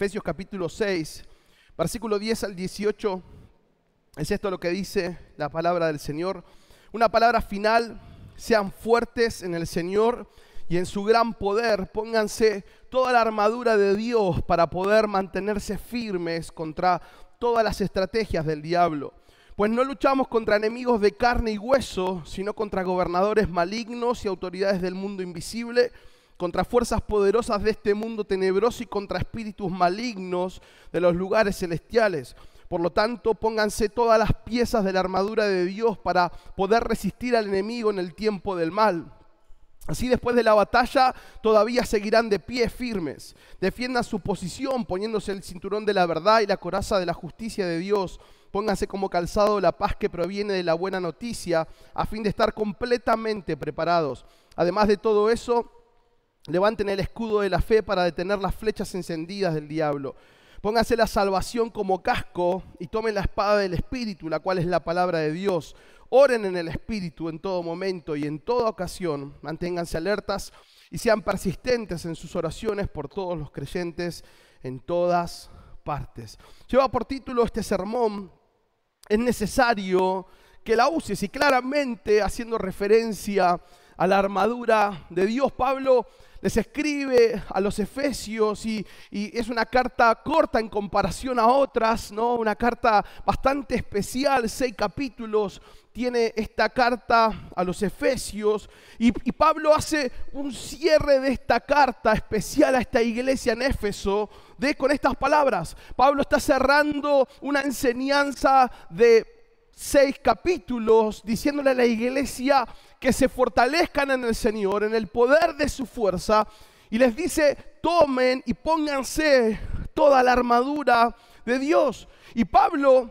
Efesios capítulo 6, versículo 10 al 18, es esto lo que dice la palabra del Señor. Una palabra final: sean fuertes en el Señor y en su gran poder. Pónganse toda la armadura de Dios para poder mantenerse firmes contra todas las estrategias del diablo. Pues no luchamos contra enemigos de carne y hueso, sino contra gobernadores malignos y autoridades del mundo invisible, contra fuerzas poderosas de este mundo tenebroso y contra espíritus malignos de los lugares celestiales. Por lo tanto, pónganse todas las piezas de la armadura de Dios para poder resistir al enemigo en el tiempo del mal. Así, después de la batalla, todavía seguirán de pie firmes. Defiendan su posición poniéndose el cinturón de la verdad y la coraza de la justicia de Dios. Pónganse como calzado la paz que proviene de la buena noticia, a fin de estar completamente preparados. Además de todo eso, levanten el escudo de la fe para detener las flechas encendidas del diablo. Pónganse la salvación como casco y tomen la espada del Espíritu, la cual es la palabra de Dios. Oren en el Espíritu en todo momento y en toda ocasión. Manténganse alertas y sean persistentes en sus oraciones por todos los creyentes en todas partes. Lleva por título este sermón: es necesario que la uses, y claramente haciendo referencia a la armadura de Dios. Pablo les escribe a los Efesios y es una carta corta en comparación a otras, ¿no? Una carta bastante especial, 6 capítulos tiene esta carta a los Efesios, y Pablo hace un cierre de esta carta especial a esta iglesia en Éfeso con estas palabras. Pablo está cerrando una enseñanza de 6 capítulos diciéndole a la iglesia que se fortalezcan en el Señor, en el poder de su fuerza, y les dice: tomen y pónganse toda la armadura de Dios. Y Pablo,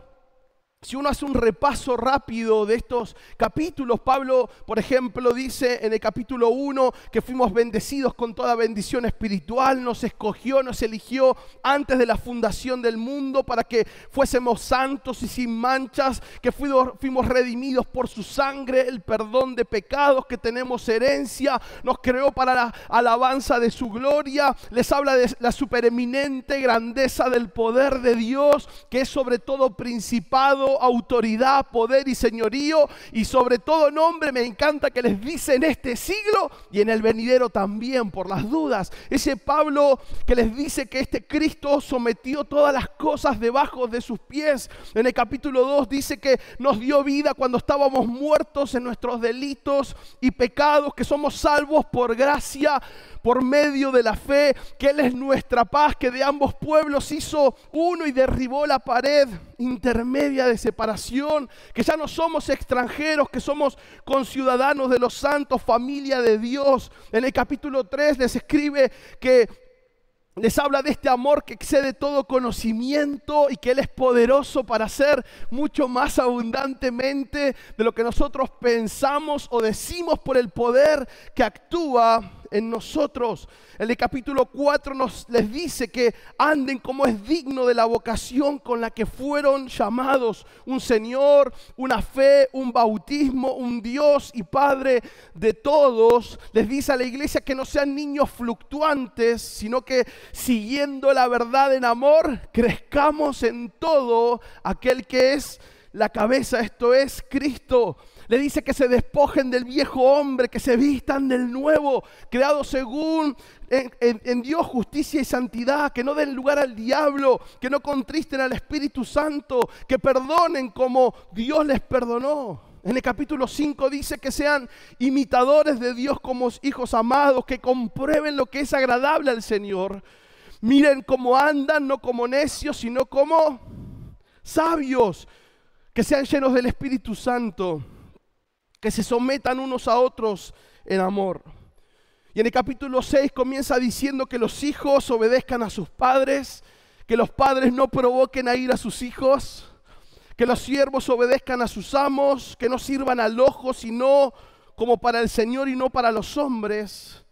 si uno hace un repaso rápido de estos capítulos, Pablo, por ejemplo, dice en el capítulo 1 que fuimos bendecidos con toda bendición espiritual, nos escogió, nos eligió antes de la fundación del mundo para que fuésemos santos y sin manchas, que fuimos redimidos por su sangre, el perdón de pecados, que tenemos herencia, nos creó para la alabanza de su gloria. Les habla de la supereminente grandeza del poder de Dios, que es sobre todo principado, autoridad, poder y señorío, y sobre todo nombre. Me encanta que les dice en este siglo y en el venidero también, por las dudas. Ese Pablo que les dice que este Cristo sometió todas las cosas debajo de sus pies. En el capítulo 2 dice que nos dio vida cuando estábamos muertos en nuestros delitos y pecados, que somos salvos por gracia, por medio de la fe, que Él es nuestra paz, que de ambos pueblos hizo uno y derribó la pared intermedia de separación, que ya no somos extranjeros, que somos conciudadanos de los santos, familia de Dios. En el capítulo 3 les escribe que les habla de este amor que excede todo conocimiento y que Él es poderoso para hacer mucho más abundantemente de lo que nosotros pensamos o decimos por el poder que actúa en nosotros. En el capítulo 4 les dice que anden como es digno de la vocación con la que fueron llamados: un Señor, una fe, un bautismo, un Dios y Padre de todos. Les dice a la iglesia que no sean niños fluctuantes, sino que siguiendo la verdad en amor, crezcamos en todo aquel que es la cabeza, esto es Cristo. Le dice que se despojen del viejo hombre, que se vistan del nuevo, creado según en Dios justicia y santidad, que no den lugar al diablo, que no contristen al Espíritu Santo, que perdonen como Dios les perdonó. En el capítulo 5 dice que sean imitadores de Dios como hijos amados, que comprueben lo que es agradable al Señor. Miren cómo andan, no como necios, sino como sabios, que sean llenos del Espíritu Santo, que se sometan unos a otros en amor. Y en el capítulo 6 comienza diciendo que los hijos obedezcan a sus padres, que los padres no provoquen a ira a sus hijos, que los siervos obedezcan a sus amos, que no sirvan al ojo, sino como para el Señor y no para los hombres.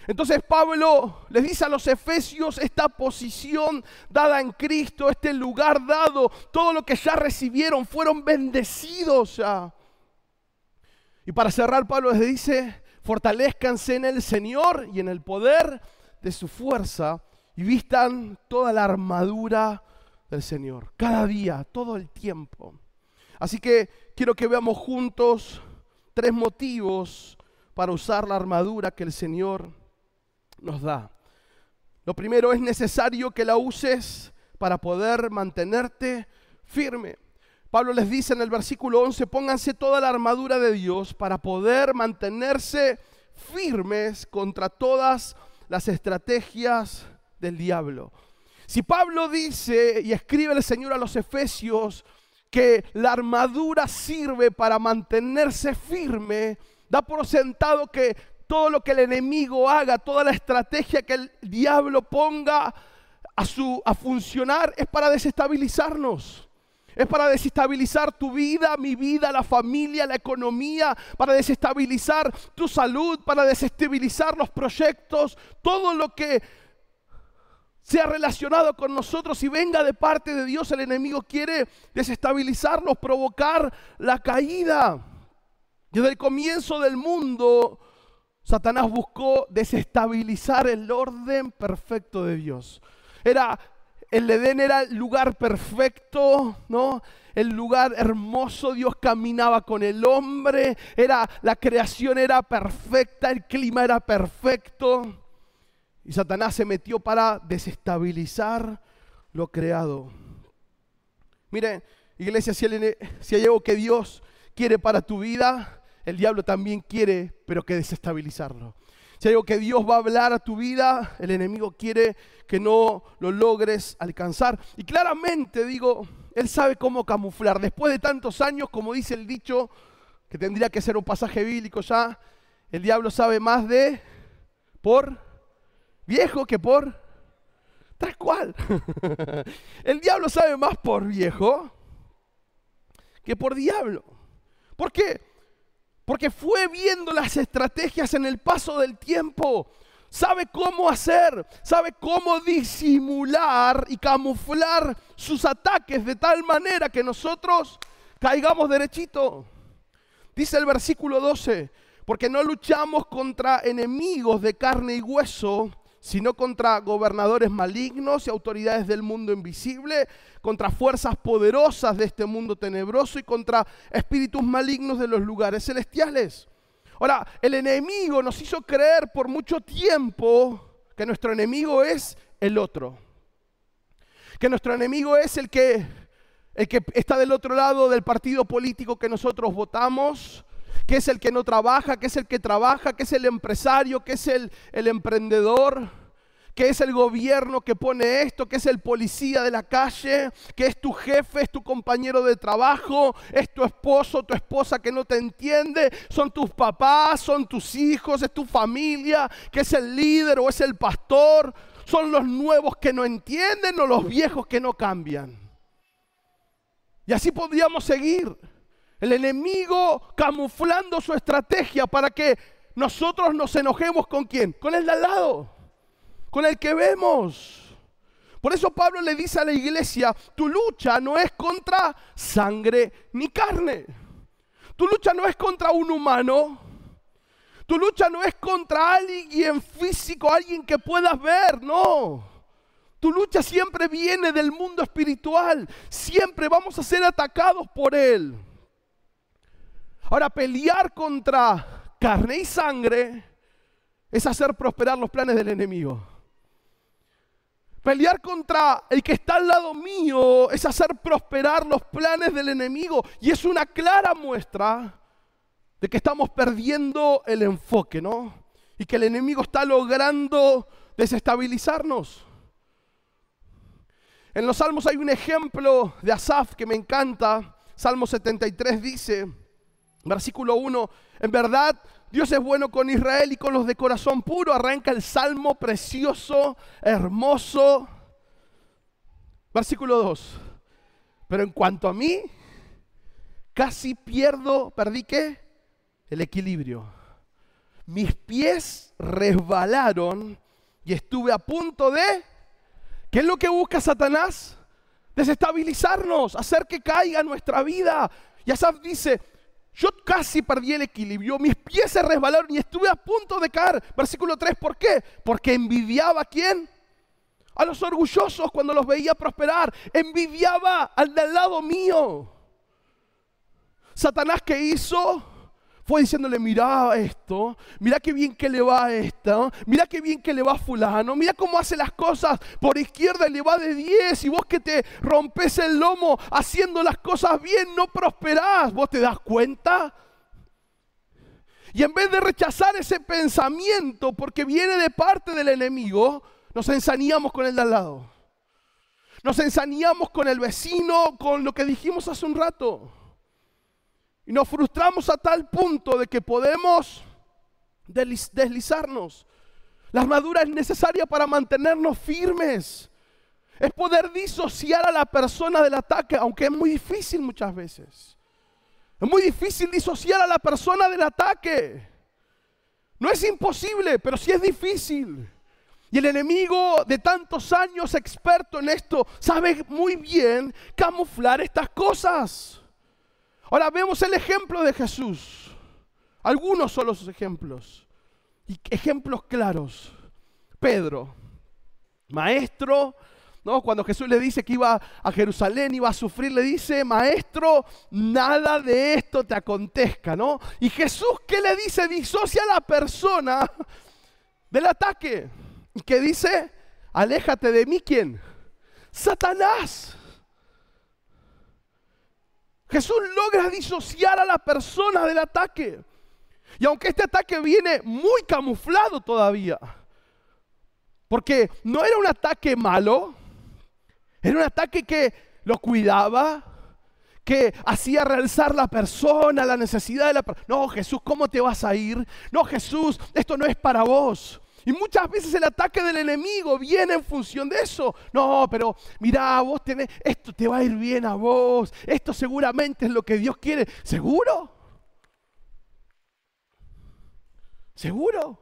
Entonces Pablo les dice a los efesios esta posición dada en Cristo, este lugar dado, todo lo que ya recibieron, fueron bendecidos ya. Y para cerrar, Pablo les dice: fortalezcanse en el Señor y en el poder de su fuerza. y vistan toda la armadura del Señor, cada día, todo el tiempo. Así que quiero que veamos juntos 3 motivos para usar la armadura que el Señor nos da. Lo primero, es necesario que la uses para poder mantenerte firme. Pablo les dice en el versículo 11, pónganse toda la armadura de Dios para poder mantenerse firmes contra todas las estrategias del diablo. Si Pablo dice y escribe el Señor a los Efesios que la armadura sirve para mantenerse firme, da por sentado que todo lo que el enemigo haga, toda la estrategia que el diablo ponga a funcionar es para desestabilizarnos. Es para desestabilizar tu vida, mi vida, la familia, la economía, para desestabilizar tu salud, para desestabilizar los proyectos, todo lo que sea relacionado con nosotros y venga de parte de Dios. El enemigo quiere desestabilizarnos, provocar la caída. Desde el comienzo del mundo, Satanás buscó desestabilizar el orden perfecto de Dios. El Edén era el lugar perfecto, ¿no? El lugar hermoso, Dios caminaba con el hombre, la creación era perfecta, el clima era perfecto. Y Satanás se metió para desestabilizar lo creado. Mire, iglesia, si hay algo que Dios quiere para tu vida, el diablo también quiere, pero que desestabilizarlo. Si hay algo que Dios va a hablar a tu vida, el enemigo quiere que no lo logres alcanzar. Y claramente, Él sabe cómo camuflar. Después de tantos años, como dice el dicho, que tendría que ser un pasaje bíblico ya, el diablo sabe más por viejo que por tal cual. El diablo sabe más por viejo que por diablo. ¿Por qué? Porque fue viendo las estrategias en el paso del tiempo. Sabe cómo hacer, sabe cómo disimular y camuflar sus ataques de tal manera que nosotros caigamos derechito. Dice el versículo 12, porque no luchamos contra enemigos de carne y hueso, sino contra gobernadores malignos y autoridades del mundo invisible, contra fuerzas poderosas de este mundo tenebroso y contra espíritus malignos de los lugares celestiales. Ahora, el enemigo nos hizo creer por mucho tiempo que nuestro enemigo es el otro. Que nuestro enemigo es el que está del otro lado del partido político que nosotros votamos, que es el que no trabaja, que es el que trabaja, que es el empresario, que es el emprendedor, que es el gobierno que pone esto, que es el policía de la calle, que es tu jefe, es tu compañero de trabajo, es tu esposo, tu esposa que no te entiende, son tus papás, son tus hijos, es tu familia, que es el líder o es el pastor, son los nuevos que no entienden o los viejos que no cambian. Y así podríamos seguir. El enemigo camuflando su estrategia para que nosotros nos enojemos ¿con quién? Con el de al lado, con el que vemos. Por eso Pablo le dice a la iglesia, tu lucha no es contra sangre ni carne. Tu lucha no es contra un humano. Tu lucha no es contra alguien físico, alguien que puedas ver, no. Tu lucha siempre viene del mundo espiritual. Siempre vamos a ser atacados por él. Ahora, pelear contra carne y sangre es hacer prosperar los planes del enemigo. Pelear contra el que está al lado mío es hacer prosperar los planes del enemigo. Y es una clara muestra de que estamos perdiendo el enfoque, ¿no? Y que el enemigo está logrando desestabilizarnos. En los Salmos hay un ejemplo de Asaf que me encanta. Salmo 73 dice, versículo 1, en verdad Dios es bueno con Israel y con los de corazón puro. Arranca el salmo precioso, hermoso. Versículo 2, pero en cuanto a mí, casi perdí ¿qué? El equilibrio. Mis pies resbalaron y estuve a punto de... ¿Qué es lo que busca Satanás? Desestabilizarnos, hacer que caiga nuestra vida. Y Asaf dice, yo casi perdí el equilibrio, mis pies se resbalaron y estuve a punto de caer. Versículo 3, ¿por qué? Porque envidiaba ¿a quién? A los orgullosos cuando los veía prosperar, envidiaba al de al lado mío. Satanás, ¿qué hizo? Fue diciéndole, mirá esto, mirá qué bien que le va a esta, mirá qué bien que le va a fulano, mirá cómo hace las cosas por izquierda y le va de 10 y vos que te rompes el lomo haciendo las cosas bien no prosperás. ¿Vos te das cuenta? Y en vez de rechazar ese pensamiento porque viene de parte del enemigo, nos ensañamos con el de al lado. Nos ensañamos con el vecino, con lo que dijimos hace un rato. Y nos frustramos a tal punto de que podemos deslizarnos. La armadura es necesaria para mantenernos firmes. Es poder disociar a la persona del ataque, aunque es muy difícil muchas veces. Es muy difícil disociar a la persona del ataque. No es imposible, pero sí es difícil. Y el enemigo de tantos años experto en esto sabe muy bien camuflar estas cosas. Ahora vemos el ejemplo de Jesús. Algunos son los ejemplos. Y ejemplos claros. Pedro, maestro, ¿no? Cuando Jesús le dice que iba a Jerusalén, iba a sufrir, le dice, maestro, nada de esto te acontezca, ¿no? Y Jesús, ¿qué le dice? Disocia a la persona del ataque. ¿Y qué dice? Aléjate de mí, ¿quién? Satanás. Jesús logra disociar a la persona del ataque. Y aunque este ataque viene muy camuflado todavía, porque no era un ataque malo, era un ataque que lo cuidaba, que hacía realzar la persona, la necesidad de la persona. No, Jesús, ¿cómo te vas a ir? No, Jesús, esto no es para vos. Y muchas veces el ataque del enemigo viene en función de eso. No, pero mirá, vos tenés, esto te va a ir bien a vos. Esto seguramente es lo que Dios quiere. ¿Seguro? ¿Seguro?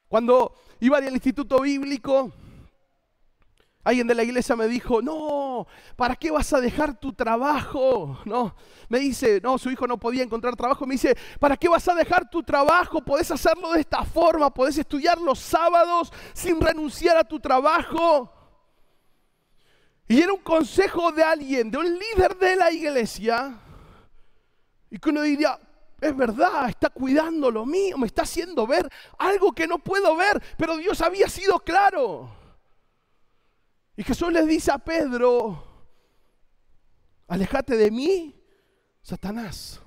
Cuando iba al instituto bíblico, alguien de la iglesia me dijo, no, ¿para qué vas a dejar tu trabajo? No, me dice, no, su hijo no podía encontrar trabajo. Me dice, ¿para qué vas a dejar tu trabajo? Podés hacerlo de esta forma, podés estudiar los sábados sin renunciar a tu trabajo. Y era un consejo de alguien, de un líder de la iglesia. Y que uno diría, es verdad, está cuidando lo mío, me está haciendo ver algo que no puedo ver, pero Dios había sido claro. Y Jesús les dice a Pedro, aléjate de mí, Satanás.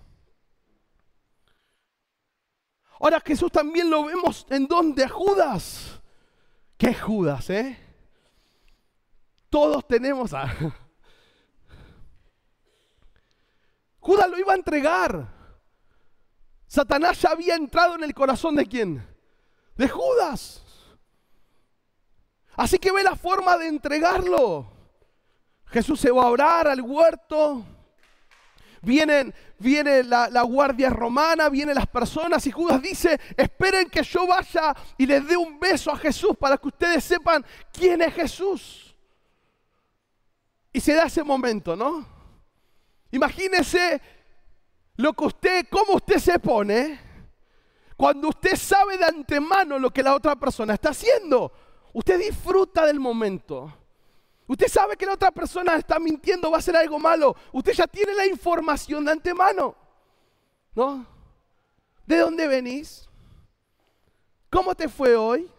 Ahora Jesús también lo vemos en donde Judas. ¿Qué es Judas, Todos tenemos a... Judas lo iba a entregar. Satanás ya había entrado en el corazón ¿de quién? De Judas. Así que ve la forma de entregarlo. Jesús se va a orar al huerto. Viene la guardia romana, vienen las personas y Judas dice, esperen que yo vaya y les dé un beso a Jesús para que ustedes sepan quién es Jesús. Y se da ese momento, ¿no? Imagínese cómo usted se pone cuando usted sabe de antemano lo que la otra persona está haciendo. Usted disfruta del momento. Usted sabe que la otra persona está mintiendo, va a hacer algo malo. Usted ya tiene la información de antemano, ¿no? ¿De dónde venís? ¿Cómo te fue hoy?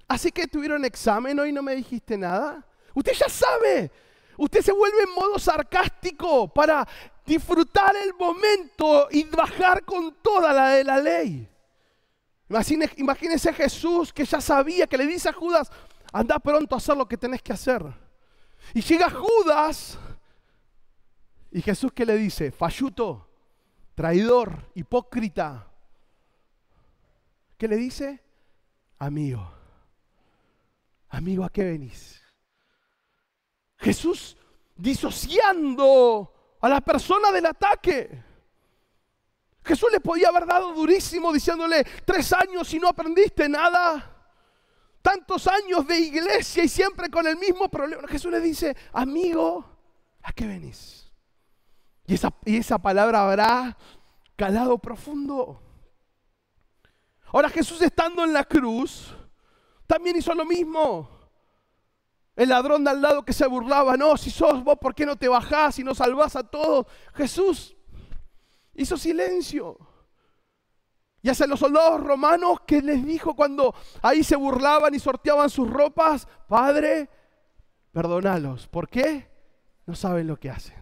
¿Así que tuvieron examen hoy y no me dijiste nada? Usted ya sabe. Usted se vuelve en modo sarcástico para disfrutar el momento y bajar con toda la de la ley. Imagínese Jesús que ya sabía, que le dice a Judas, anda pronto a hacer lo que tenés que hacer. Y llega Judas y Jesús ¿qué le dice? Falluto, traidor, hipócrita. ¿Qué le dice? Amigo. Amigo, ¿a qué venís? Jesús disociando a la persona del ataque. Jesús le podía haber dado durísimo diciéndole 3 años y no aprendiste nada. Tantos años de iglesia y siempre con el mismo problema. Jesús le dice, amigo, ¿a qué venís? Y esa palabra habrá calado profundo. Ahora Jesús estando en la cruz, también hizo lo mismo. El ladrón de al lado que se burlaba, no, si sos vos, ¿por qué no te bajás y no salvás a todos? Jesús hizo silencio. Y hacia los soldados romanos, ¿qué les dijo cuando ahí se burlaban y sorteaban sus ropas? Padre, perdónalos. ¿Por qué? No saben lo que hacen.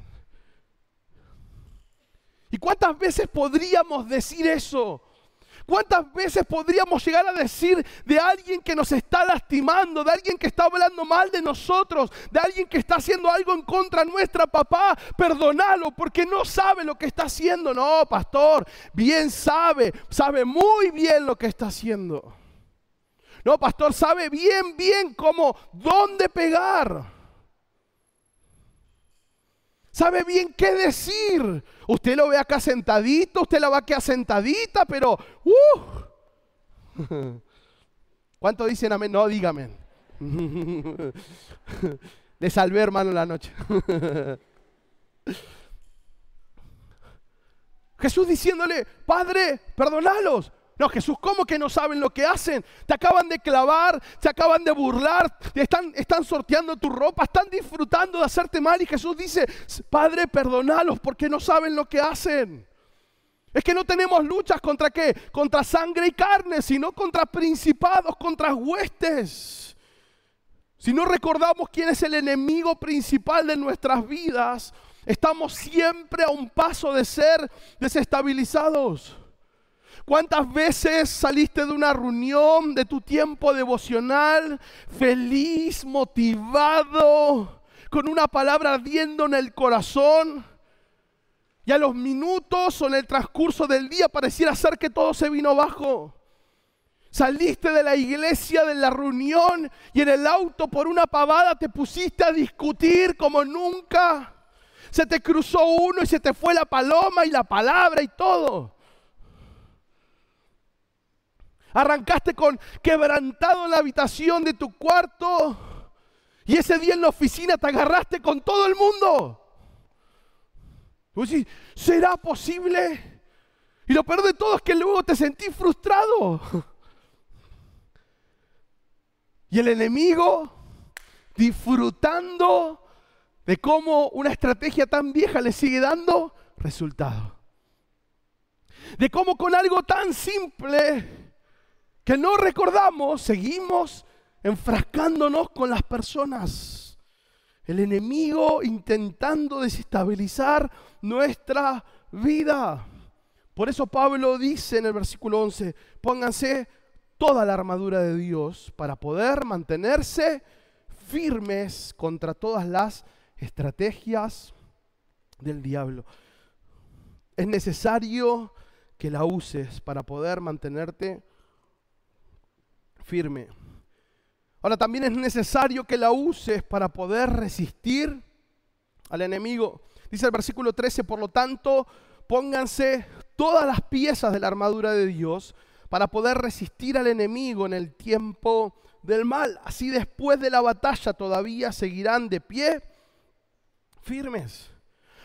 ¿Y cuántas veces podríamos decir eso? ¿Cuántas veces podríamos llegar a decir de alguien que nos está lastimando, de alguien que está hablando mal de nosotros, de alguien que está haciendo algo en contra nuestra? Papá, perdónalo porque no sabe lo que está haciendo. No, pastor, bien sabe muy bien lo que está haciendo. No, pastor, sabe bien cómo, dónde pegar. Sabe bien qué decir. Usted lo ve acá sentadito, usted la va acá sentadita, pero ¿cuánto dicen amén? No, dígame. Le salvé, hermano, la noche. Jesús diciéndole, Padre, perdonalos. No, Jesús, ¿cómo que no saben lo que hacen? Te acaban de clavar, se acaban de burlar, están sorteando tu ropa, están disfrutando de hacerte mal. Y Jesús dice, Padre, perdonalos porque no saben lo que hacen. Es que no tenemos luchas contra ¿qué? Contra sangre y carne, sino contra principados, contra huestes. Si no recordamos quién es el enemigo principal de nuestras vidas, estamos siempre a un paso de ser desestabilizados. ¿Cuántas veces saliste de una reunión, de tu tiempo devocional, feliz, motivado, con una palabra ardiendo en el corazón? Y a los minutos o en el transcurso del día pareciera ser que todo se vino abajo. Saliste de la iglesia, de la reunión, y en el auto por una pavada te pusiste a discutir como nunca. Se te cruzó uno y se te fue la paloma y la palabra y todo. Arrancaste con quebrantado en la habitación de tu cuarto y ese día en la oficina te agarraste con todo el mundo. Vos decís, ¿será posible? Y lo peor de todo es que luego te sentís frustrado. Y el enemigo disfrutando de cómo una estrategia tan vieja le sigue dando resultado. De cómo con algo tan simple que no recordamos, seguimos enfrascándonos con las personas. El enemigo intentando desestabilizar nuestra vida. Por eso Pablo dice en el versículo 11, pónganse toda la armadura de Dios para poder mantenerse firmes contra todas las estrategias del diablo. Es necesario que la uses para poder mantenerte firme. Ahora también es necesario que la uses para poder resistir al enemigo. Dice el versículo 13, por lo tanto, pónganse todas las piezas de la armadura de Dios para poder resistir al enemigo en el tiempo del mal. Así después de la batalla todavía seguirán de pie firmes.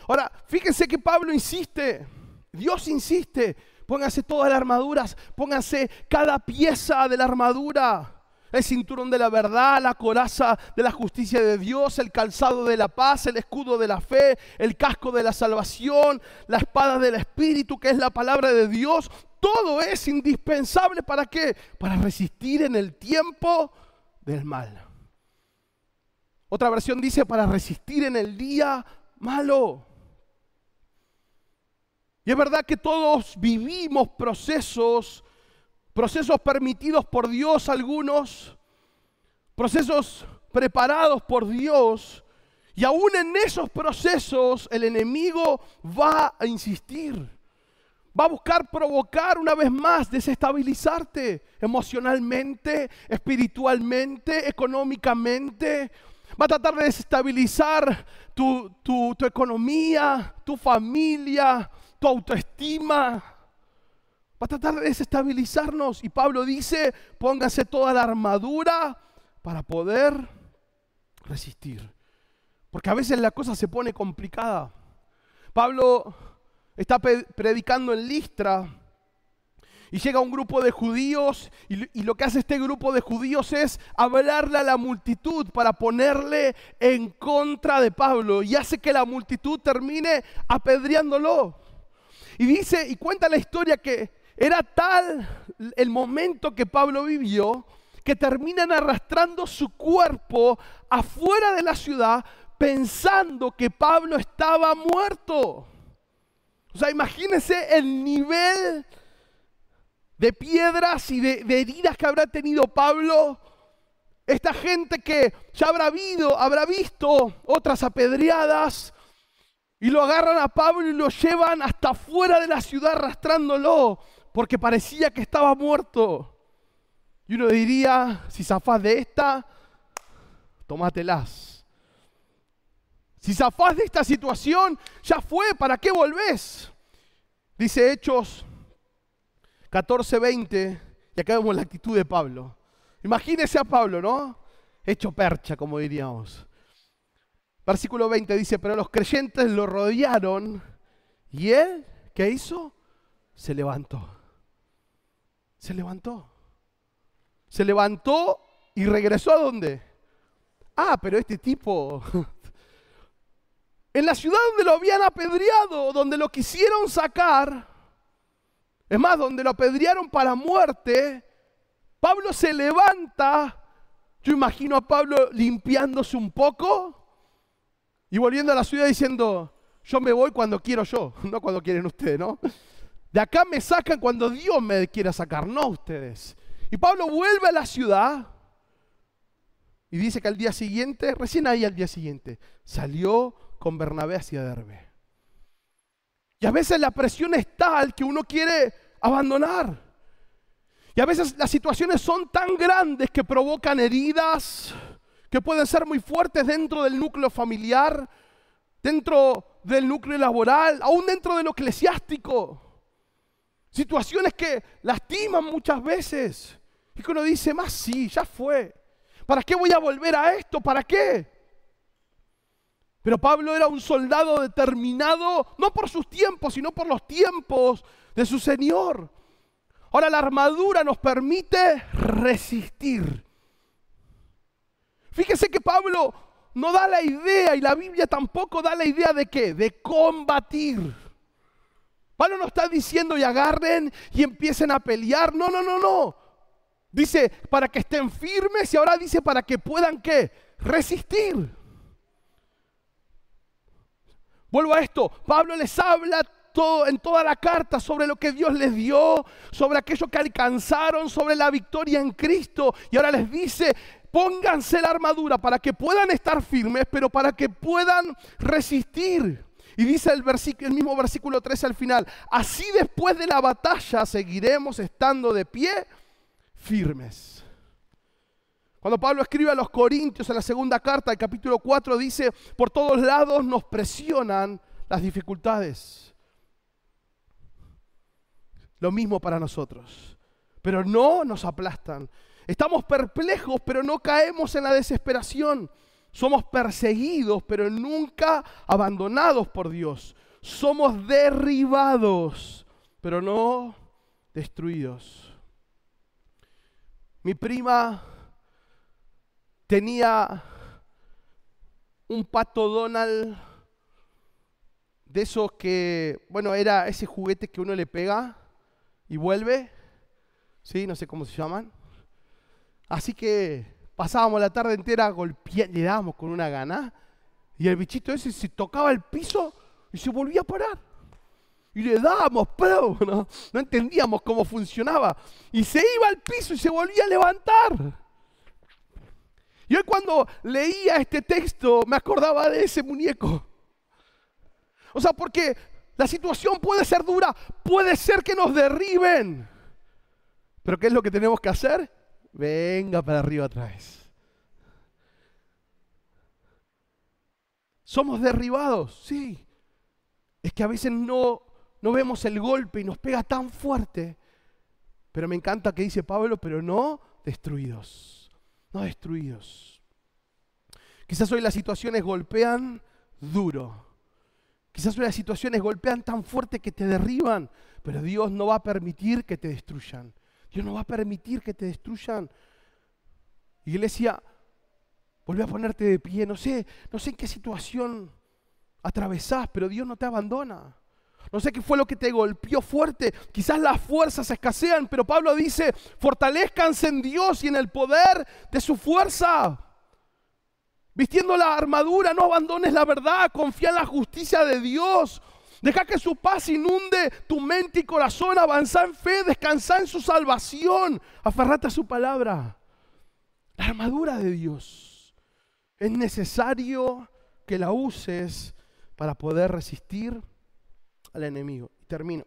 Ahora, fíjense que Pablo insiste, Dios insiste, pónganse todas las armaduras, pónganse cada pieza de la armadura. El cinturón de la verdad, la coraza de la justicia de Dios, el calzado de la paz, el escudo de la fe, el casco de la salvación, la espada del Espíritu, que es la palabra de Dios. Todo es indispensable, ¿para qué? Para resistir en el tiempo del mal. Otra versión dice, para resistir en el día malo. Y es verdad que todos vivimos procesos permitidos por Dios, algunos, procesos preparados por Dios, y aún en esos procesos el enemigo va a insistir, va a buscar provocar una vez más, desestabilizarte emocionalmente, espiritualmente, económicamente. Va a tratar de desestabilizar tu economía, tu familia, tu autoestima. Va a tratar de desestabilizarnos. Y Pablo dice, pónganse toda la armadura para poder resistir. Porque a veces la cosa se pone complicada. Pablo está predicando en Listra Y llega un grupo de judíos y lo que hace este grupo de judíos es hablarle a la multitud para ponerle en contra de Pablo. Y hace que la multitud termine apedreándolo. Y dice, y cuenta la historia que era tal el momento que Pablo vivió que terminan arrastrando su cuerpo afuera de la ciudad pensando que Pablo estaba muerto. O sea, imagínense el nivel de piedras y de heridas que habrá tenido Pablo. Esta gente que ya habrá visto otras apedreadas, y lo agarran a Pablo y lo llevan hasta afuera de la ciudad arrastrándolo, porque parecía que estaba muerto. Y uno diría, si zafás de esta, tómatelas. Si zafás de esta situación, ya fue, ¿para qué volvés? Dice Hechos 14:20, y acá vemos la actitud de Pablo. Imagínese a Pablo, ¿no? Hecho percha, como diríamos. Versículo 20 dice, pero los creyentes lo rodearon y él, ¿qué hizo? Se levantó. Se levantó. Se levantó y regresó ¿a dónde? Ah, pero este tipo, en la ciudad donde lo habían apedreado, donde lo quisieron sacar, es más, donde lo apedrearon para muerte, Pablo se levanta. Yo imagino a Pablo limpiándose un poco y volviendo a la ciudad diciendo, yo me voy cuando quiero yo, no cuando quieren ustedes, ¿no? De acá me sacan cuando Dios me quiera sacar, no ustedes. Y Pablo vuelve a la ciudad y dice que al día siguiente, recién ahí al día siguiente, salió con Bernabé hacia Derbe. Y a veces la presión es tal que uno quiere abandonar. Y a veces las situaciones son tan grandes que provocan heridas que pueden ser muy fuertes dentro del núcleo familiar, dentro del núcleo laboral, aún dentro de lo eclesiástico. Situaciones que lastiman muchas veces. Y que uno dice, más sí, ya fue. ¿Para qué voy a volver a esto? ¿Para qué? Pero Pablo era un soldado determinado, no por sus tiempos, sino por los tiempos de su Señor. Ahora la armadura nos permite resistir. Fíjese que Pablo no da la idea, y la Biblia tampoco da la idea de ¿qué? De combatir. Pablo no está diciendo y agarren y empiecen a pelear. No, no, no, no. Dice para que estén firmes y ahora dice para que puedan ¿qué? Resistir. Vuelvo a esto. Pablo les habla en toda la carta sobre lo que Dios les dio, sobre aquello que alcanzaron, sobre la victoria en Cristo. Y ahora les dice, pónganse la armadura para que puedan estar firmes, pero para que puedan resistir. Y dice el mismo versículo 13 al final, así después de la batalla seguiremos estando de pie firmes. Cuando Pablo escribe a los Corintios en la segunda carta, el capítulo 4, dice, por todos lados nos presionan las dificultades. Lo mismo para nosotros, pero no nos aplastan. Estamos perplejos, pero no caemos en la desesperación. Somos perseguidos, pero nunca abandonados por Dios. Somos derribados, pero no destruidos. Mi prima tenía un pato Donald de esos que, bueno, era ese juguete que uno le pega y vuelve, ¿sí? No sé cómo se llaman. Así que pasábamos la tarde entera golpeando, le dábamos con una gana, y el bichito ese se tocaba el piso y se volvía a parar. Y le dábamos, pero no entendíamos cómo funcionaba. Y se iba al piso y se volvía a levantar. Y hoy cuando leía este texto me acordaba de ese muñeco. O sea, porque la situación puede ser dura, puede ser que nos derriben. Pero ¿qué es lo que tenemos que hacer? Venga para arriba otra vez. Somos derribados, sí. Es que a veces no vemos el golpe y nos pega tan fuerte. Pero me encanta que dice Pablo, pero no destruidos. No destruidos. Quizás hoy las situaciones golpean duro. Quizás las situaciones golpean tan fuerte que te derriban, pero Dios no va a permitir que te destruyan. Dios no va a permitir que te destruyan. Iglesia, volvé a ponerte de pie. No sé en qué situación atravesás, pero Dios no te abandona. No sé qué fue lo que te golpeó fuerte. Quizás las fuerzas escasean, pero Pablo dice, fortalezcanse en Dios y en el poder de su fuerza. Vistiendo la armadura, no abandones la verdad, confía en la justicia de Dios. Deja que su paz inunde tu mente y corazón, avanza en fe, descansa en su salvación. Aferrate a su palabra. La armadura de Dios. Es necesario que la uses para poder resistir al enemigo. Y termino.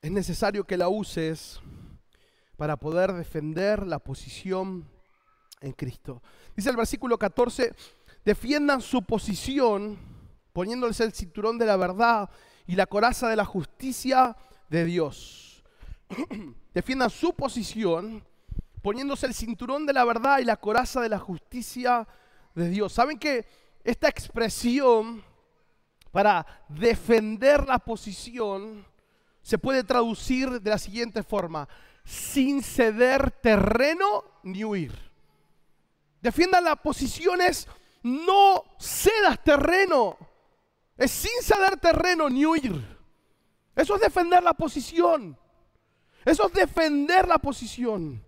Es necesario que la uses para poder defender la posición en Cristo. Dice el versículo 14, defiendan su posición poniéndose el cinturón de la verdad y la coraza de la justicia de Dios. Defiendan su posición poniéndose el cinturón de la verdad y la coraza de la justicia de Dios. ¿Saben que esta expresión para defender la posición se puede traducir de la siguiente forma: sin ceder terreno ni huir? Defiendan las posiciones, no cedas terreno. Es sin ceder terreno ni huir. Eso es defender la posición. Eso es defender la posición.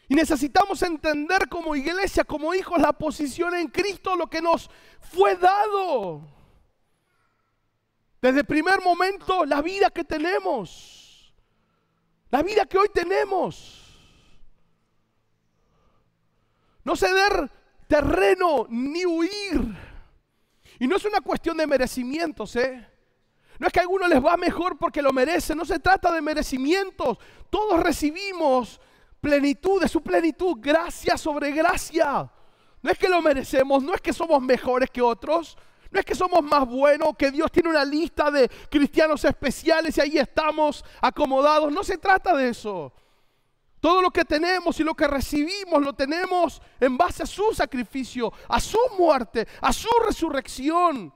Y necesitamos entender como iglesia, como hijos, la posición en Cristo, lo que nos fue dado. Desde el primer momento, la vida que tenemos. La vida que hoy tenemos. No ceder terreno ni huir. Y no es una cuestión de merecimientos, No es que a algunos les va mejor porque lo merecen. No se trata de merecimientos. Todos recibimos plenitud, de su plenitud, gracia sobre gracia. No es que lo merecemos, no es que somos mejores que otros. No es que somos más buenos, que Dios tiene una lista de cristianos especiales y ahí estamos acomodados. No se trata de eso. Todo lo que tenemos y lo que recibimos lo tenemos en base a su sacrificio, a su muerte, a su resurrección.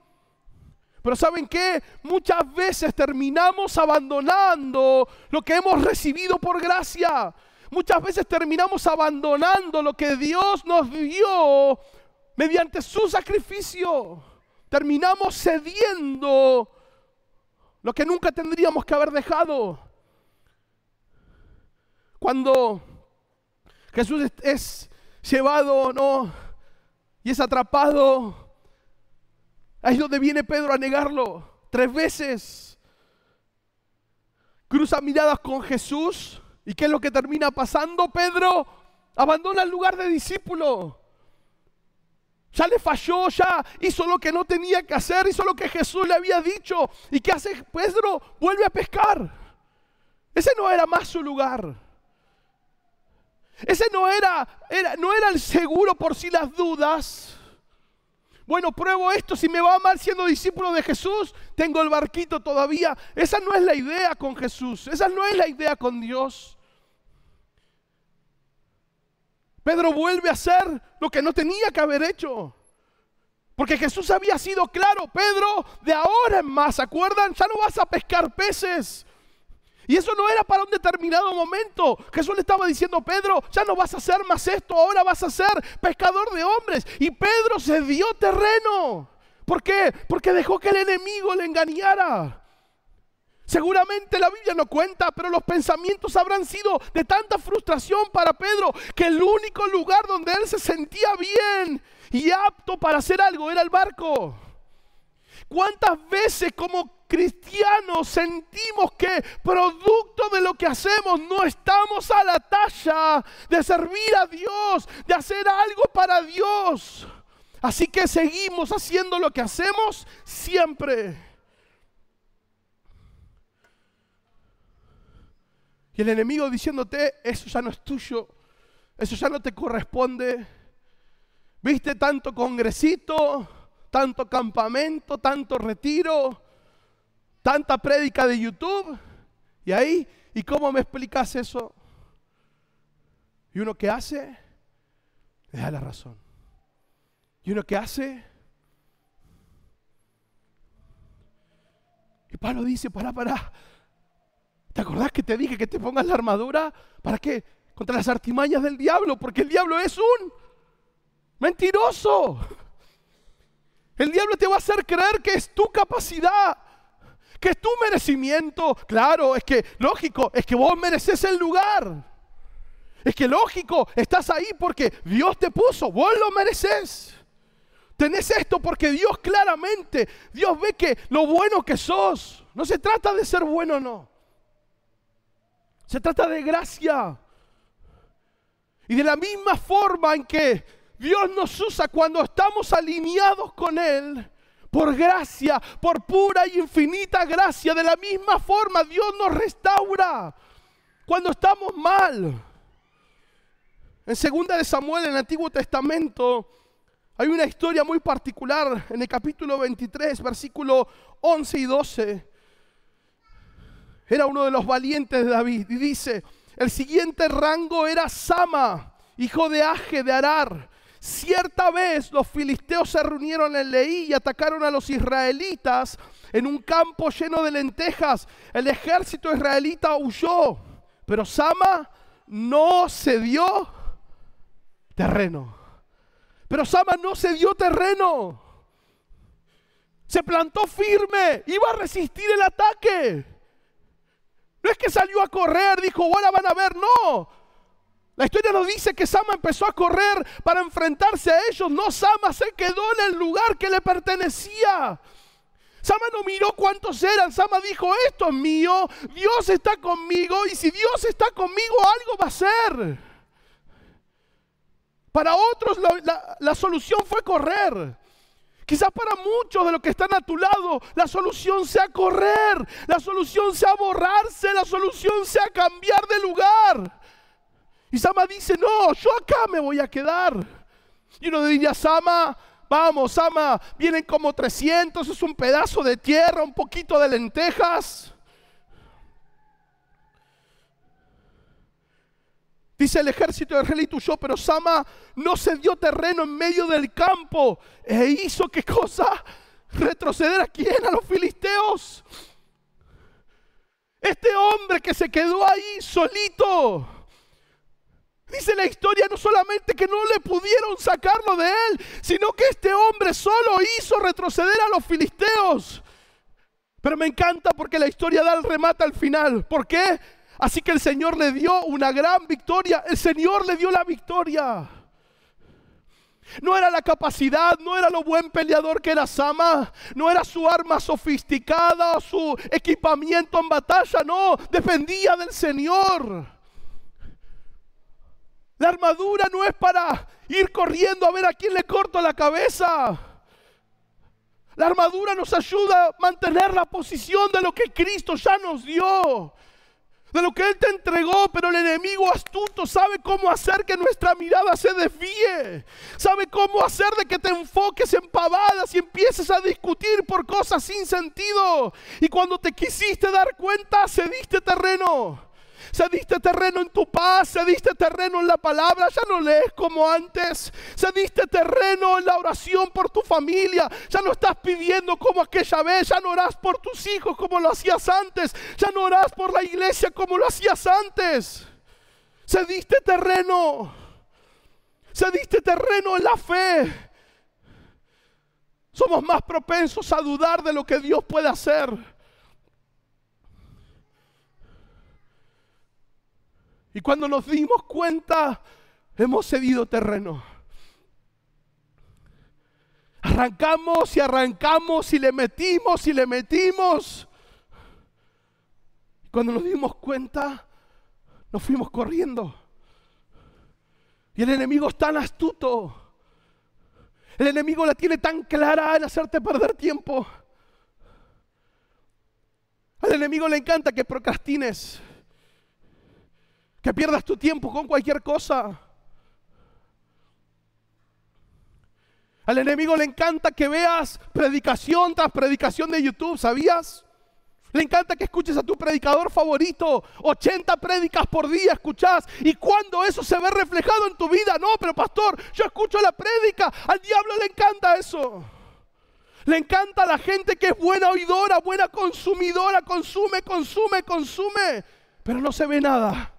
Pero ¿saben qué? Muchas veces terminamos abandonando lo que hemos recibido por gracia. Muchas veces terminamos abandonando lo que Dios nos dio mediante su sacrificio. Terminamos cediendo lo que nunca tendríamos que haber dejado. Cuando Jesús es llevado, ¿no?, y es atrapado, ahí es donde viene Pedro a negarlo 3 veces. Cruza miradas con Jesús. ¿Y qué es lo que termina pasando? Pedro abandona el lugar de discípulo. Ya le falló, ya hizo lo que no tenía que hacer, hizo lo que Jesús le había dicho. ¿Y qué hace Pedro? Vuelve a pescar. Ese no era más su lugar. Ese no era el seguro por si las dudas. Bueno, pruebo esto, si me va mal siendo discípulo de Jesús, tengo el barquito todavía. Esa no es la idea con Jesús, esa no es la idea con Dios. Pedro vuelve a hacer lo que no tenía que haber hecho. Porque Jesús había sido claro: Pedro, de ahora en más, ¿se acuerdan? Ya no vas a pescar peces. Y eso no era para un determinado momento. Jesús le estaba diciendo: Pedro, ya no vas a hacer más esto, ahora vas a ser pescador de hombres. Y Pedro se dio terreno. ¿Por qué? Porque dejó que el enemigo le engañara. Seguramente la Biblia no cuenta, pero los pensamientos habrán sido de tanta frustración para Pedro que el único lugar donde él se sentía bien y apto para hacer algo era el barco. ¿Cuántas veces como cristianos sentimos que producto de lo que hacemos no estamos a la talla de servir a Dios, de hacer algo para Dios? Así que seguimos haciendo lo que hacemos siempre. Y el enemigo diciéndote: eso ya no es tuyo, eso ya no te corresponde. ¿Viste tanto congresito, tanto campamento, tanto retiro, tanta prédica de YouTube? Y ahí, ¿y cómo me explicas eso? ¿Y uno qué hace? Le da la razón. ¿Y uno qué hace? Y Pablo dice, pará. ¿Te acordás que te dije que te pongas la armadura? ¿Para qué? Contra las artimañas del diablo, porque el diablo es un mentiroso. El diablo te va a hacer creer que es tu capacidad, que es tu merecimiento. Claro, es que lógico, es que vos mereces el lugar. Es que lógico, estás ahí porque Dios te puso, vos lo mereces. Tenés esto porque Dios claramente, Dios ve que lo bueno que sos. No se trata de ser bueno o no. Se trata de gracia. Y de la misma forma en que Dios nos usa cuando estamos alineados con Él, por gracia, por pura y infinita gracia, de la misma forma Dios nos restaura cuando estamos mal. En 2 de Samuel, en el Antiguo Testamento, hay una historia muy particular en el capítulo 23, versículo 11 y 12. Era uno de los valientes de David y dice, el siguiente rango era Sama, hijo de Age de Arar. Cierta vez los filisteos se reunieron en Leí y atacaron a los israelitas en un campo lleno de lentejas. El ejército israelita huyó, pero Sama no cedió terreno. Pero Sama no cedió terreno. Se plantó firme, iba a resistir el ataque. No es que salió a correr, dijo, ahora van a ver, no. La historia nos dice que Sama empezó a correr para enfrentarse a ellos. No, Sama se quedó en el lugar que le pertenecía. Sama no miró cuántos eran. Sama dijo, esto es mío, Dios está conmigo y si Dios está conmigo algo va a ser. Para otros la solución fue correr. Quizás para muchos de los que están a tu lado, la solución sea correr, la solución sea borrarse, la solución sea cambiar de lugar. Y Sama dice, no, yo acá me voy a quedar. Y uno diría, Sama, vamos, Sama, vienen como 300, es un pedazo de tierra, un poquito de lentejas. Dice el ejército de israelita huyó, pero Sama no cedió terreno en medio del campo e hizo, ¿qué cosa? Retroceder a quién, a los filisteos. Este hombre que se quedó ahí solito. Dice la historia no solamente que no le pudieron sacarlo de él, sino que este hombre solo hizo retroceder a los filisteos. Pero me encanta porque la historia da el remate al final. ¿Por qué? Así que el Señor le dio una gran victoria. El Señor le dio la victoria. No era la capacidad, no era lo buen peleador que era Sama, no era su arma sofisticada o su equipamiento en batalla, no, dependía del Señor. La armadura no es para ir corriendo a ver a quién le corto la cabeza. La armadura nos ayuda a mantener la posición de lo que Cristo ya nos dio, de lo que Él te entregó, pero el enemigo astuto sabe cómo hacer que nuestra mirada se desvíe. Sabe cómo hacer de que te enfoques en pavadas y empieces a discutir por cosas sin sentido. Y cuando te quisiste dar cuenta, cediste terreno. Cediste terreno en tu paz, cediste terreno en la palabra, ya no lees como antes. Cediste terreno en la oración por tu familia, ya no estás pidiendo como aquella vez, ya no orás por tus hijos como lo hacías antes, ya no orás por la iglesia como lo hacías antes. Cediste terreno en la fe. Somos más propensos a dudar de lo que Dios puede hacer. Y cuando nos dimos cuenta, hemos cedido terreno. Arrancamos y le metimos. Y cuando nos dimos cuenta, nos fuimos corriendo. Y el enemigo es tan astuto. El enemigo la tiene tan clara en hacerte perder tiempo. Al enemigo le encanta que procrastines, que pierdas tu tiempo con cualquier cosa. Al enemigo le encanta que veas predicación tras predicación de YouTube, ¿sabías? Le encanta que escuches a tu predicador favorito. 80 prédicas por día escuchás. ¿Y cuándo eso se ve reflejado en tu vida? No, pero pastor, yo escucho la prédica. Al diablo le encanta eso. Le encanta a la gente que es buena oidora, buena consumidora. Consume, pero no se ve nada.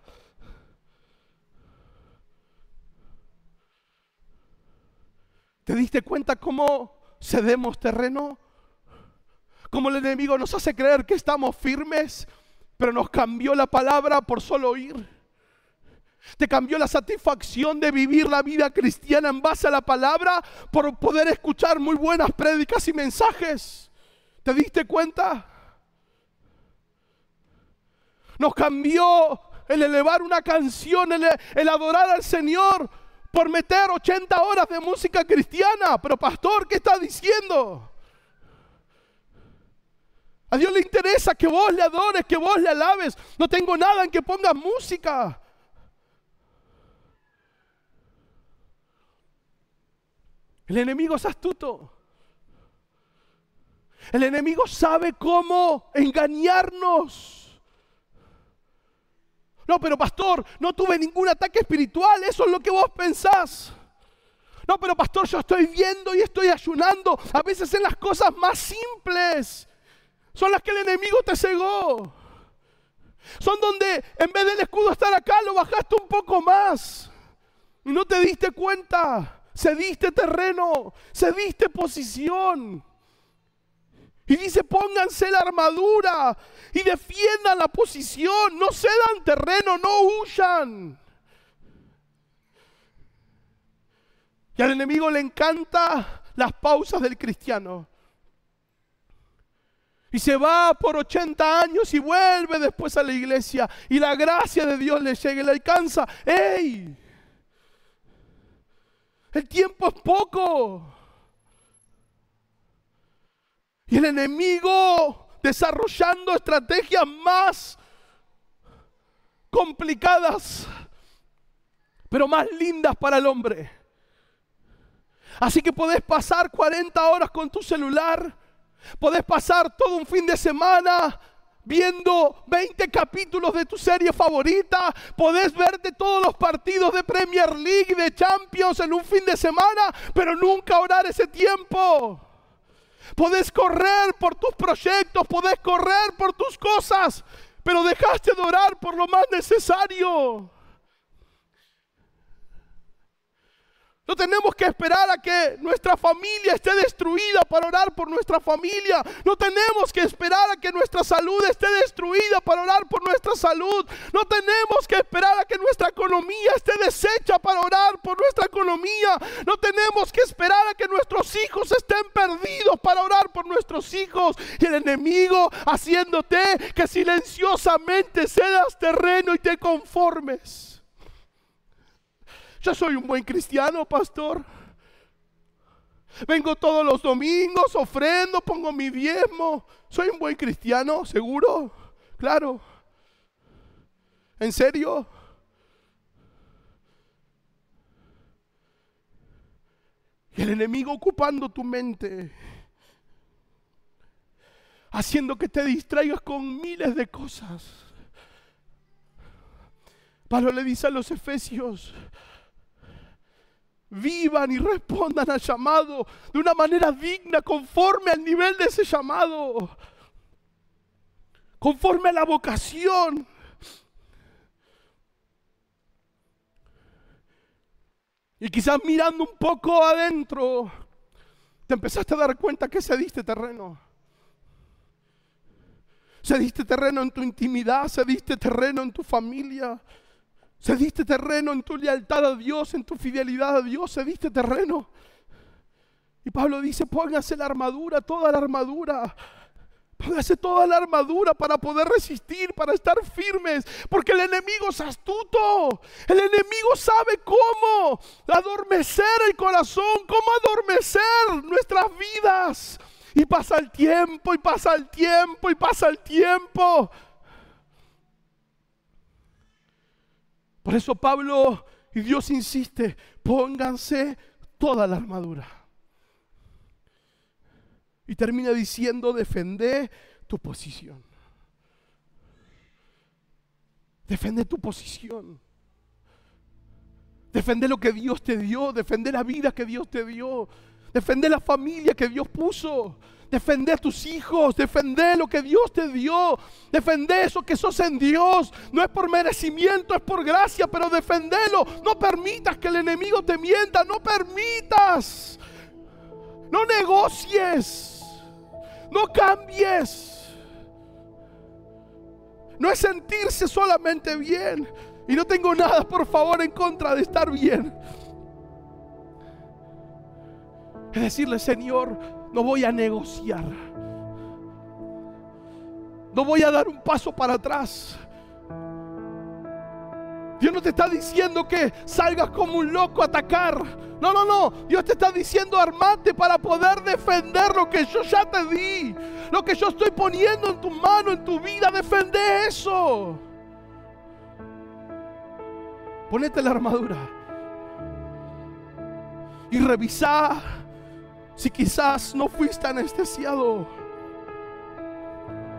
¿Te diste cuenta cómo cedemos terreno? Cómo el enemigo nos hace creer que estamos firmes, pero nos cambió la palabra por solo oír. Te cambió la satisfacción de vivir la vida cristiana en base a la palabra por poder escuchar muy buenas prédicas y mensajes. ¿Te diste cuenta? Nos cambió el elevar una canción, el adorar al Señor por meter 80 horas de música cristiana. Pero pastor, ¿qué está diciendo? A Dios le interesa que vos le adores, que vos le alabes. No tengo nada en que pongas música. El enemigo es astuto. El enemigo sabe cómo engañarnos. No, pero pastor, no tuve ningún ataque espiritual. Eso es lo que vos pensás. No, pero pastor, yo estoy viendo y estoy ayunando. A veces en las cosas más simples son las que el enemigo te cegó. Son donde en vez del escudo estar acá, lo bajaste un poco más. Y no te diste cuenta. Cediste terreno, cediste posición. Y dice, pónganse la armadura y defiendan la posición. No cedan terreno, no huyan. Y al enemigo le encanta las pausas del cristiano. Y se va por 80 años y vuelve después a la iglesia. Y la gracia de Dios le llega y le alcanza. ¡Ey! El tiempo es poco. Y el enemigo desarrollando estrategias más complicadas, pero más lindas para el hombre. Así que podés pasar 40 horas con tu celular. Podés pasar todo un fin de semana viendo 20 capítulos de tu serie favorita. Podés verte todos los partidos de Premier League y de Champions en un fin de semana, pero nunca orar ese tiempo. Podés correr por tus proyectos, podés correr por tus cosas, pero dejaste de orar por lo más necesario. No tenemos que esperar a que nuestra familia esté destruida para orar por nuestra familia. No tenemos que esperar a que nuestra salud esté destruida para orar por nuestra salud. No tenemos que esperar a que nuestra economía esté deshecha para orar por nuestra economía. No tenemos que esperar a que nuestros hijos estén perdidos para orar por nuestros hijos. Y el enemigo haciéndote que silenciosamente cedas terreno y te conformes. Yo soy un buen cristiano, pastor. Vengo todos los domingos, ofrendo, pongo mi diezmo. ¿Soy un buen cristiano? ¿Seguro? Claro. ¿En serio? Y el enemigo ocupando tu mente, haciendo que te distraigas con miles de cosas. Pablo le dice a los efesios: vivan y respondan al llamado de una manera digna, conforme al nivel de ese llamado, conforme a la vocación. Y quizás mirando un poco adentro, te empezaste a dar cuenta que cediste terreno. Cediste terreno en tu intimidad, cediste terreno en tu familia. Cediste terreno en tu lealtad a Dios, en tu fidelidad a Dios, cediste terreno. Y Pablo dice, póngase la armadura, toda la armadura. Póngase toda la armadura para poder resistir, para estar firmes. Porque el enemigo es astuto. El enemigo sabe cómo adormecer el corazón, cómo adormecer nuestras vidas. Y pasa el tiempo, y pasa el tiempo, y pasa el tiempo. Por eso Pablo y Dios insiste, pónganse toda la armadura. Y termina diciendo, defende tu posición. Defende tu posición. Defende lo que Dios te dio. Defende la vida que Dios te dio. Defende la familia que Dios puso. Defende a tus hijos. Defende lo que Dios te dio. Defende eso que sos en Dios. No es por merecimiento, es por gracia, pero defendelo. No permitas que el enemigo te mienta. No permitas. No negocies. No cambies. No es sentirse solamente bien. Y no tengo nada, por favor, en contra de estar bien. Es decirle, Señor, no voy a negociar. No voy a dar un paso para atrás. Dios no te está diciendo que salgas como un loco a atacar. No, no, no. Dios te está diciendo, armate para poder defender lo que yo ya te di. Lo que yo estoy poniendo en tu mano, en tu vida. Defende eso. Ponete la armadura. Y revisá si quizás no fuiste anestesiado.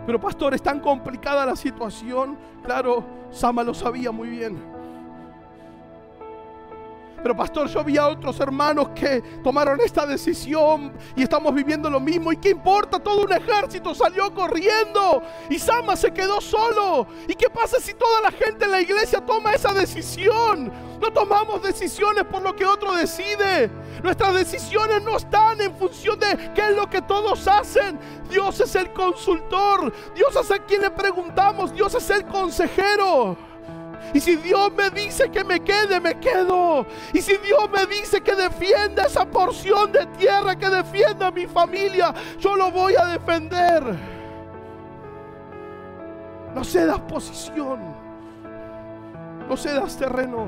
Pero pastor, es tan complicada la situación. Claro, Sama lo sabía muy bien. Pero pastor, yo vi a otros hermanos que tomaron esta decisión y estamos viviendo lo mismo. ¿Y qué importa? Todo un ejército salió corriendo y Sama se quedó solo. ¿Y qué pasa si toda la gente en la iglesia toma esa decisión? No tomamos decisiones por lo que otro decide. Nuestras decisiones no están en función de qué es lo que todos hacen. Dios es el consultor. Dios es a quien le preguntamos. Dios es el consejero. Y si Dios me dice que me quede, me quedo. Y si Dios me dice que defienda esa porción de tierra, que defienda a mi familia, yo lo voy a defender. No cedas posición. No cedas terreno.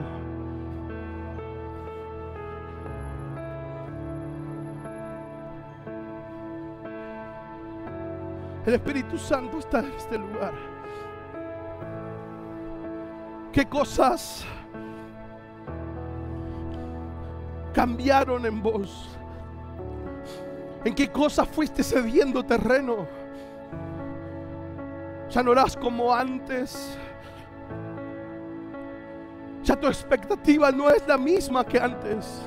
El Espíritu Santo está en este lugar. ¿Qué cosas cambiaron en vos? ¿En qué cosas fuiste cediendo terreno? Ya no eras como antes. Ya tu expectativa no es la misma que antes.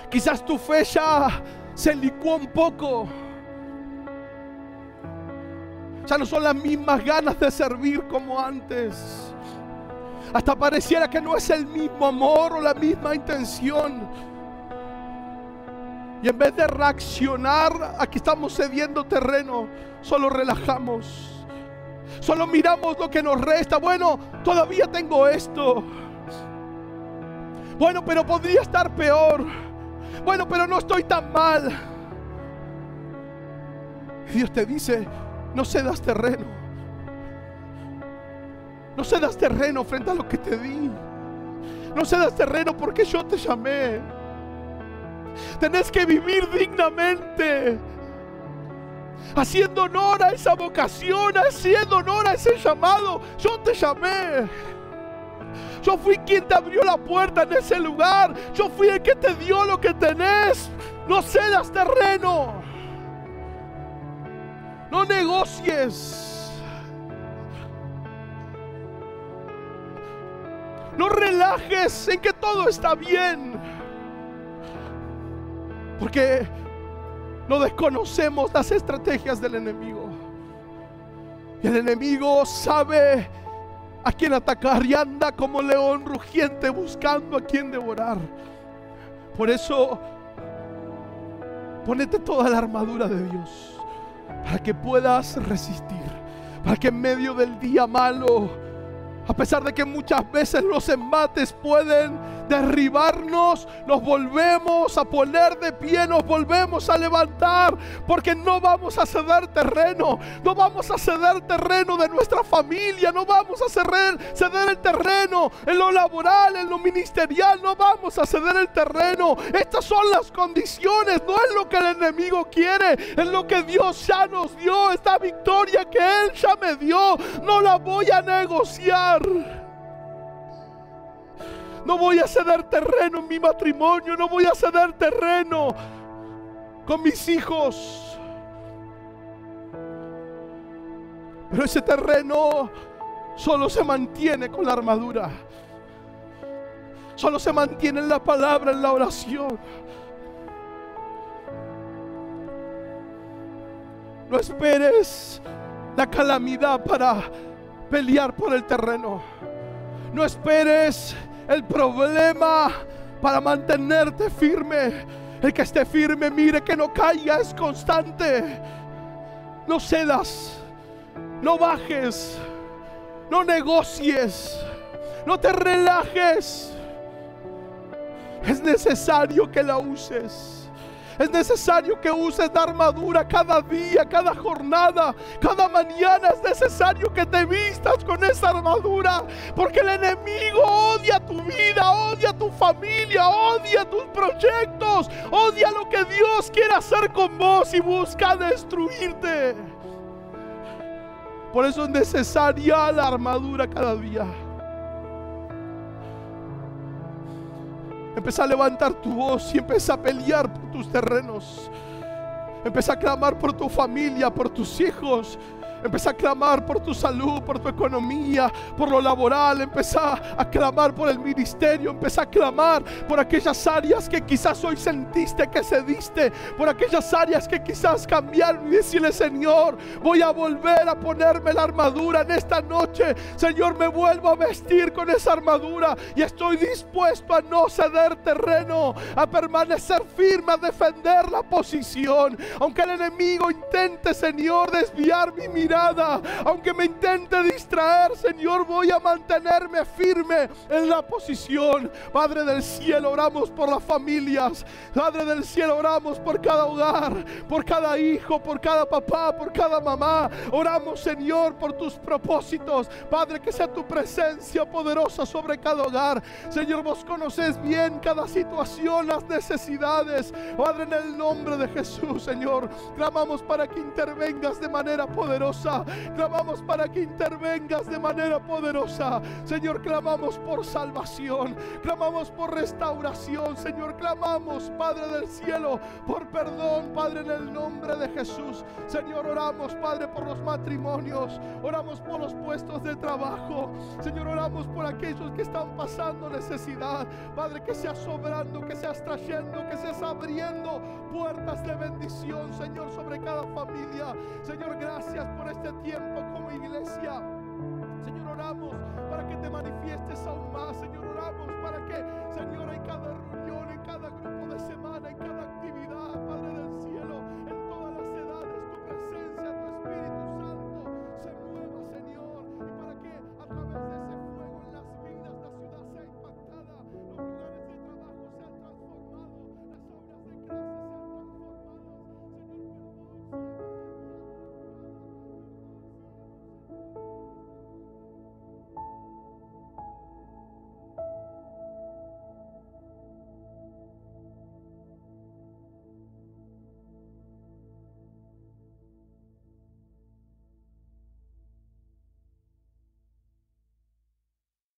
Quizás tu fe ya se licuó un poco. Ya no son las mismas ganas de servir como antes. Hasta pareciera que no es el mismo amor o la misma intención. Y en vez de reaccionar a que estamos cediendo terreno, solo relajamos. Solo miramos lo que nos resta. Bueno, todavía tengo esto. Bueno, pero podría estar peor. Bueno, pero no estoy tan mal. Y Dios te dice, no cedas terreno. No cedas terreno frente a lo que te di. No cedas terreno porque yo te llamé. Tenés que vivir dignamente, haciendo honor a esa vocación, haciendo honor a ese llamado. Yo te llamé. Yo fui quien te abrió la puerta en ese lugar. Yo fui el que te dio lo que tenés. No cedas terreno. No negocies. No relajes en que todo está bien. Porque no desconocemos las estrategias del enemigo. Y el enemigo sabe a quién atacar y anda como león rugiente buscando a quien devorar. Por eso, ponete toda la armadura de Dios, para que puedas resistir, para que en medio del día malo, a pesar de que muchas veces los embates pueden derribarnos, nos volvemos a poner de pie, nos volvemos a levantar, porque no vamos a ceder terreno. No vamos a ceder terreno de nuestra familia, no vamos a ceder el terreno en lo laboral, en lo ministerial, no vamos a ceder el terreno. Estas son las condiciones, no es lo que el enemigo quiere, es lo que Dios ya nos dio, esta victoria que Él ya me dio. No la voy a negociar. No voy a ceder terreno en mi matrimonio. No voy a ceder terreno con mis hijos. Pero ese terreno solo se mantiene con la armadura. Solo se mantiene en la palabra, en la oración. No esperes la calamidad para pelear por el terreno. No esperes el problema para mantenerte firme. El que esté firme, mire que no caiga, es constante. No cedas, no bajes, no negocies, no te relajes. Es necesario que la uses. Es necesario que uses la armadura cada día, cada jornada, cada mañana. Es necesario que te vistas con esa armadura, porque el enemigo odia tu vida, odia tu familia, odia tus proyectos, odia lo que Dios quiere hacer con vos y busca destruirte. Por eso es necesaria la armadura cada día. Empieza a levantar tu voz y empieza a pelear por tus terrenos. Empieza a clamar por tu familia, por tus hijos. Empieza a clamar por tu salud, por tu economía, por lo laboral. Empieza a clamar por el ministerio. Empieza a clamar por aquellas áreas que quizás hoy sentiste que cediste, por aquellas áreas que quizás cambiaron, y decirle: Señor, voy a volver a ponerme la armadura en esta noche. Señor, me vuelvo a vestir con esa armadura y estoy dispuesto a no ceder terreno, a permanecer firme, a defender la posición. Aunque el enemigo intente, Señor, desviar mi mirada, aunque me intente distraer, Señor, voy a mantenerme firme en la posición. Padre del cielo, oramos por las familias. Padre del cielo, oramos por cada hogar, por cada hijo, por cada papá, por cada mamá. Oramos, Señor, por tus propósitos. Padre, que sea tu presencia poderosa sobre cada hogar. Señor, vos conoces bien cada situación, las necesidades. Padre, en el nombre de Jesús, Señor, clamamos para que intervengas de manera poderosa. Clamamos para que intervengas de manera poderosa. Señor, clamamos por salvación, clamamos por restauración. Señor, clamamos, Padre del cielo, por perdón, Padre, en el nombre de Jesús. Señor, oramos, Padre, por los matrimonios, oramos por los puestos de trabajo. Señor, oramos por aquellos que están pasando necesidad. Padre, que seas sobrando, que seas trayendo, que seas abriendo puertas de bendición, Señor, sobre cada familia. Señor, gracias por este tiempo como iglesia. Señor, oramos para que te manifiestes